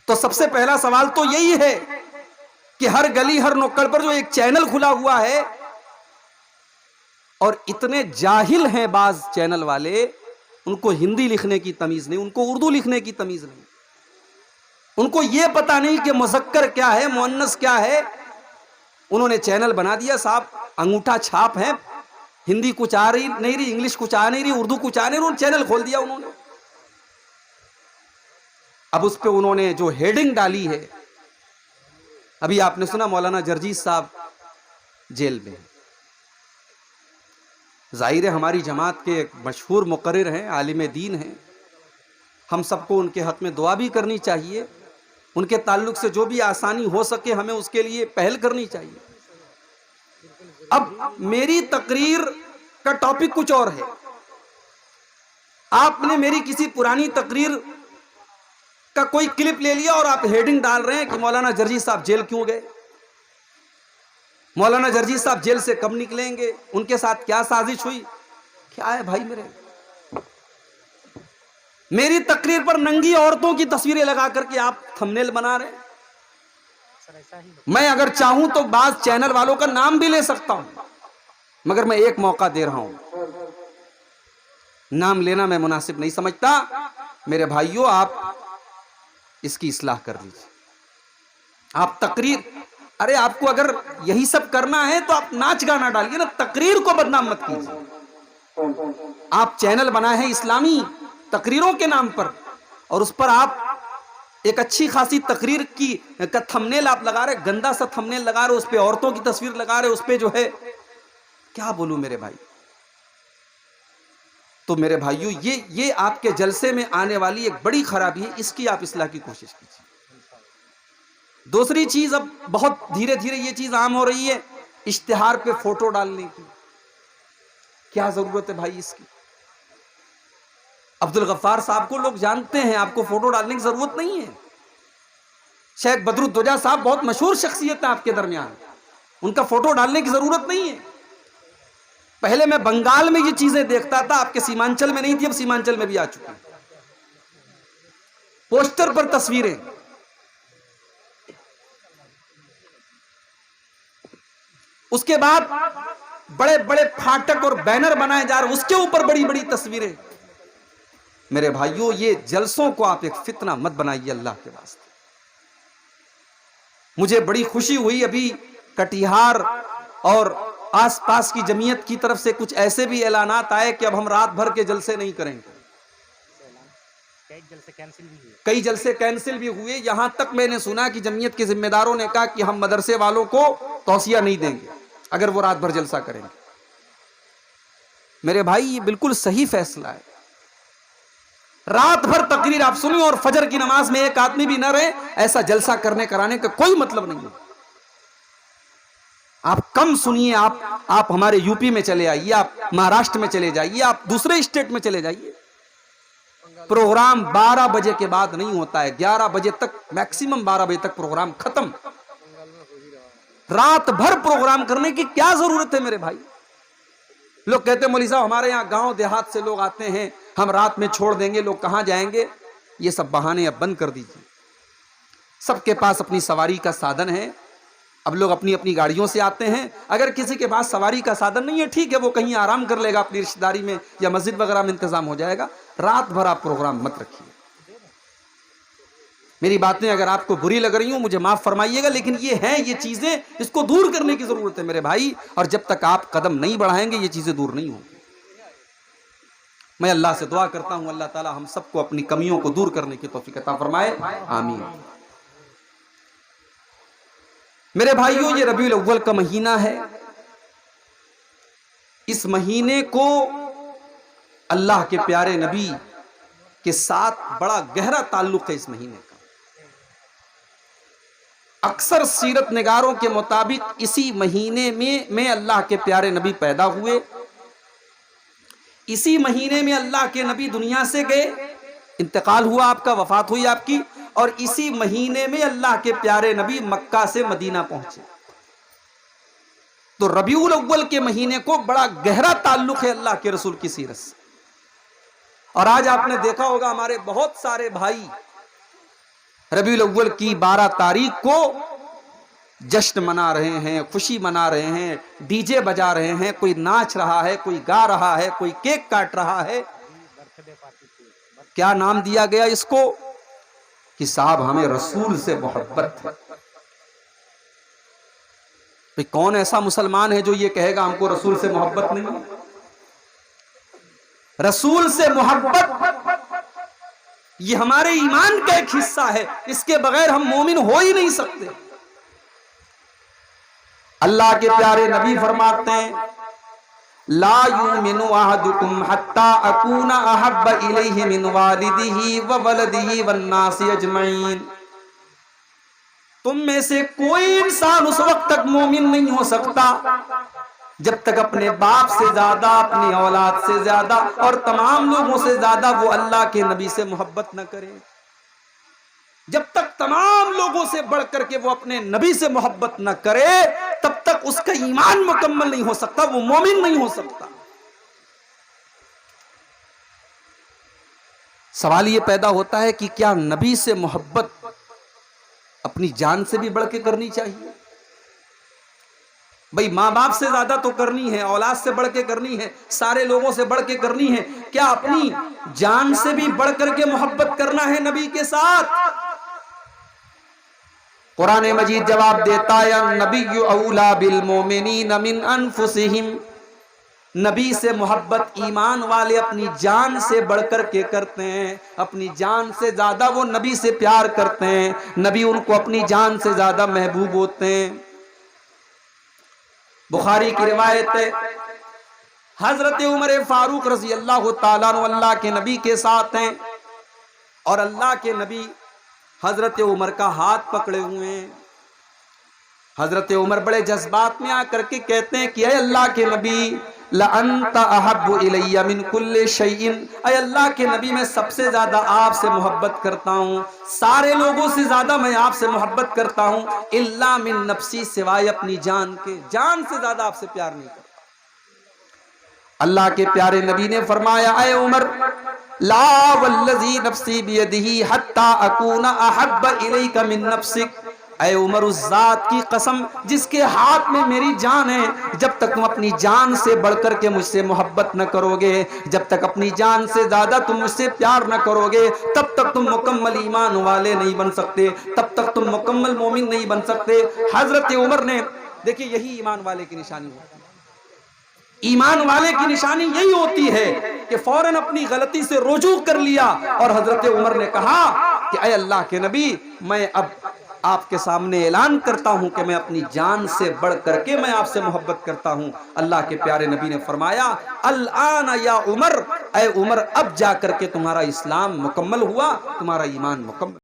تو سب سے پہلا سوال تو یہی ہے کہ ہر گلی ہر نکڑ پر جو ایک چینل کھلا ہوا ہے، اور اتنے جاہل ہیں بعض چینل والے، ان کو ہندی لکھنے کی تمیز نہیں، ان کو اردو لکھنے کی تمیز نہیں، ان کو یہ پتا نہیں کہ مذکر کیا ہے مؤنث کیا ہے، انہوں نے چینل بنا دیا، صاحب انگوٹھا چھاپ ہے، ہندی کچھ آ رہی نہیں رہی، انگلش کچھ آ نہیں رہی، اردو کچھ آ نہیں رہی، انہوں نے چینل کھول دیا انہوں نے۔ اب اس پہ انہوں نے جو ہیڈنگ ڈالی ہے، ابھی آپ نے سنا مولانا جرجیس صاحب جیل میں، ظاہر ہے ہماری جماعت کے ایک مشہور مقرر ہیں، عالم دین ہیں، ہم سب کو ان کے حق میں دعا بھی کرنی چاہیے، ان کے تعلق سے جو بھی آسانی ہو سکے ہمیں اس کے لیے پہل کرنی چاہیے۔ اب میری تقریر کا ٹاپک کچھ اور ہے، آپ نے میری کسی پرانی تقریر کا کوئی کلپ لے لیا اور آپ ہیڈنگ ڈال رہے ہیں کہ مولانا جرجیس صاحب جیل کیوں گئے، مولانا جرجیس صاحب جیل سے کب نکلیں گے، ان کے ساتھ کیا سازش ہوئی، کیا ہے بھائی میری تقریر پر ننگی عورتوں کی تصویریں لگا کر کے آپ تھمبنیل بنا رہے ہیں۔ میں اگر چاہوں تو بعض چینل والوں کا نام بھی لے سکتا ہوں، مگر میں ایک موقع دے رہا ہوں، نام لینا میں مناسب نہیں سمجھتا۔ میرے بھائیوں، آپ اس کی اصلاح کر لیجیے۔ آپ تقریر، ارے آپ کو اگر یہی سب کرنا ہے تو آپ ناچ گانا ڈالیے نا، تقریر کو بدنام مت کیجیے۔ آپ چینل بنائے ہیں اسلامی تقریروں کے نام پر، اور اس پر آپ ایک اچھی خاصی تقریر کی کا تھمبنیل آپ لگا رہے، گندا سا تھمبنیل لگا رہے، اس پہ عورتوں کی تصویر لگا رہے، اس پہ جو ہے کیا بولوں میرے بھائی۔ تو میرے بھائیوں، یہ آپ کے جلسے میں آنے والی ایک بڑی خرابی ہے، اس کی آپ اصلاح کی کوشش کیجیے۔ دوسری چیز، اب بہت دھیرے دھیرے یہ چیز عام ہو رہی ہے، اشتہار پہ فوٹو ڈالنے کی، کیا ضرورت ہے بھائی اس کی؟ عبد الغفار صاحب کو لوگ جانتے ہیں، آپ کو فوٹو ڈالنے کی ضرورت نہیں ہے۔ شیخ بدر الدجا صاحب بہت مشہور شخصیت ہے آپ کے درمیان، ان کا فوٹو ڈالنے کی ضرورت نہیں ہے۔ پہلے میں بنگال میں یہ چیزیں دیکھتا تھا، آپ کے سیمانچل میں نہیں تھی، اب سیمانچل میں بھی آ چکی ہیں۔ پوسٹر پر تصویریں، اس کے بعد بڑے بڑے پھاٹک اور بینر بنائے جا رہے، اس کے اوپر بڑی بڑی تصویریں۔ میرے بھائیوں، یہ جلسوں کو آپ ایک فتنہ مت بنائیے اللہ کے واسطے۔ مجھے بڑی خوشی ہوئی، ابھی کٹیہار اور آس پاس کی جمعیت کی طرف سے کچھ ایسے بھی اعلانات آئے کہ اب ہم رات بھر کے جلسے نہیں کریں گے، کئی جلسے کینسل بھی ہوئے، یہاں تک میں نے سنا کہ جمعیت کے ذمہ داروں نے کہا کہ ہم مدرسے والوں کو توصیہ نہیں دیں گے اگر وہ رات بھر جلسہ کریں گے۔ میرے بھائی، یہ بالکل صحیح فیصلہ ہے، رات بھر تقریر آپ سنیں اور فجر کی نماز میں ایک آدمی بھی نہ رہے، ایسا جلسہ کرنے کرانے کا کوئی مطلب نہیں ہے۔ آپ کم سنیے، آپ ہمارے یو پی میں چلے آئیے، آپ مہاراشٹر میں چلے جائیے، آپ دوسرے اسٹیٹ میں چلے جائیے، پروگرام 12 بجے کے بعد نہیں ہوتا ہے، 11 بجے تک، میکسیمم 12 بجے تک پروگرام ختم۔ رات بھر پروگرام کرنے کی کیا ضرورت ہے میرے بھائی؟ لوگ کہتے ہیں مولوی صاحب ہمارے یہاں گاؤں دیہات سے لوگ آتے ہیں، ہم رات میں چھوڑ دیں گے، لوگ کہاں جائیں گے؟ یہ سب بہانے اب بند کر دیجیے۔ سب کے پاس اپنی سواری کا سادن ہے، اب لوگ اپنی اپنی گاڑیوں سے آتے ہیں۔ اگر کسی کے پاس سواری کا سادن نہیں ہے، ٹھیک ہے، وہ کہیں آرام کر لے گا اپنی رشتہ داری میں یا مسجد وغیرہ میں انتظام ہو جائے گا، رات بھر آپ پروگرام مت رکھیے۔ میری باتیں اگر آپ کو بری لگ رہی ہوں مجھے معاف فرمائیے گا، لیکن یہ ہیں یہ چیزیں، اس کو دور کرنے کی ضرورت ہے میرے بھائی، اور جب تک آپ قدم نہیں بڑھائیں گے یہ چیزیں دور نہیں ہوں گی۔ میں اللہ سے دعا کرتا ہوں اللہ تعالی ہم سب کو اپنی کمیوں کو دور کرنے کی توفیق عطا فرمائے، آمین۔ میرے بھائیوں، یہ ربیع الاول کا مہینہ ہے، اس مہینے کو اللہ کے پیارے نبی کے ساتھ بڑا گہرا تعلق ہے۔ اس مہینے کا اکثر سیرت نگاروں کے مطابق اسی مہینے میں اللہ کے پیارے نبی پیدا ہوئے، اسی مہینے میں اللہ کے نبی دنیا سے گئے، انتقال ہوا آپ کا، وفات ہوئی آپ کی، اور اسی مہینے میں اللہ کے پیارے نبی مکہ سے مدینہ پہنچے۔ تو ربیع الاول کے مہینے کو بڑا گہرا تعلق ہے اللہ کے رسول کی سیرت سے۔ اور آج آپ نے دیکھا ہوگا ہمارے بہت سارے بھائی ربیع الاول کی 12 تاریخ کو جشن منا رہے ہیں، خوشی منا رہے ہیں، ڈی جے بجا رہے ہیں، کوئی ناچ رہا ہے، کوئی گا رہا ہے، کوئی کیک کاٹ رہا ہے۔ کیا نام دیا گیا اس کو کہ صاحب ہمیں رسول سے محبت ہے۔ کون ایسا مسلمان ہے جو یہ کہے گا ہم کو رسول سے محبت نہیں ہے؟ رسول سے محبت یہ ہمارے ایمان کا ایک حصہ ہے، اس کے بغیر ہم مومن ہو ہی نہیں سکتے۔ اللہ کے پیارے نبی فرماتے ہیں لا یؤمن احدکم حتی اکون احب الیہ من والدہ وولدہ والناس اجمعین۔ تم میں سے کوئی انسان اس وقت تک مومن نہیں ہو سکتا جب تک اپنے باپ سے زیادہ، اپنی اولاد سے زیادہ اور تمام لوگوں سے زیادہ وہ اللہ کے نبی سے محبت نہ کرے۔ جب تک تمام لوگوں سے بڑھ کر کے وہ اپنے نبی سے محبت نہ کرے تب تک اس کا ایمان مکمل نہیں ہو سکتا، وہ مومن نہیں ہو سکتا۔ سوال یہ پیدا ہوتا ہے کہ کیا نبی سے محبت اپنی جان سے بھی بڑھ کے کرنی چاہیے؟ بھئی ماں باپ سے زیادہ تو کرنی ہے، اولاد سے بڑھ کے کرنی ہے، سارے لوگوں سے بڑھ کے کرنی ہے، کیا اپنی جان سے بھی بڑھ کر کے محبت کرنا ہے نبی کے ساتھ؟ قرآن مجید جواب دیتا ہے النبی اولا بالمومنین من انفسہم۔ نبی سے محبت ایمان والے اپنی جان سے بڑھ کر کے کرتے ہیں، اپنی جان سے زیادہ وہ نبی سے پیار کرتے ہیں، نبی ان کو اپنی جان سے زیادہ محبوب ہوتے ہیں۔ بخاری کی روایت ہے حضرت عمر فاروق رضی اللہ تعالیٰ عنہ اللہ کے نبی کے ساتھ ہیں اور اللہ کے نبی حضرت عمر کا ہاتھ پکڑے ہوئے ہیں۔ حضرت عمر بڑے جذبات میں آ کر کے کہتے ہیں کہ اے اللہ کے نبی لَأَنْتَ أَحَبُّ إِلَيَّ مِنْ كُلِّ شَيْءٍ، اے اللہ کے نبی میں سب سے زیادہ آپ سے محبت کرتا ہوں، سارے لوگوں سے زیادہ میں آپ سے محبت کرتا ہوں، إِلَّا مِن نَفْسِي، سوائے اپنی جان کے، جان سے زیادہ آپ سے پیار نہیں کرتا۔ اللہ کے پیارے نبی نے فرمایا اے عمر لا والذی نفسی بیدہ حتی اکون احب الیک من نفسک، اے عمر اس ذات کی قسم جس کے ہاتھ میں میری جان ہے، جب تک تم اپنی جان سے بڑھ کر کے مجھ سے محبت نہ کرو گے، جب تک اپنی جان سے زیادہ تم مجھ سے پیار نہ کرو گے، تب تک تم مکمل ایمان والے نہیں بن سکتے، تب تک تم مکمل مومن نہیں بن سکتے۔ حضرت عمر نے دیکھیں یہی ایمان والے کی نشانی ہوتی ہے، ایمان والے کی نشانی یہی ہوتی ہے کہ فوراً اپنی غلطی سے رجوع کر لیا اور حضرت عمر نے کہا کہ اے اللہ کے نبی میں اب آپ کے سامنے اعلان کرتا ہوں کہ میں اپنی جان سے بڑھ کر کے میں آپ سے محبت کرتا ہوں۔ اللہ کے پیارے نبی نے فرمایا الآن یا عمر، اے عمر اب جا کر کے تمہارا اسلام مکمل ہوا، تمہارا ایمان مکمل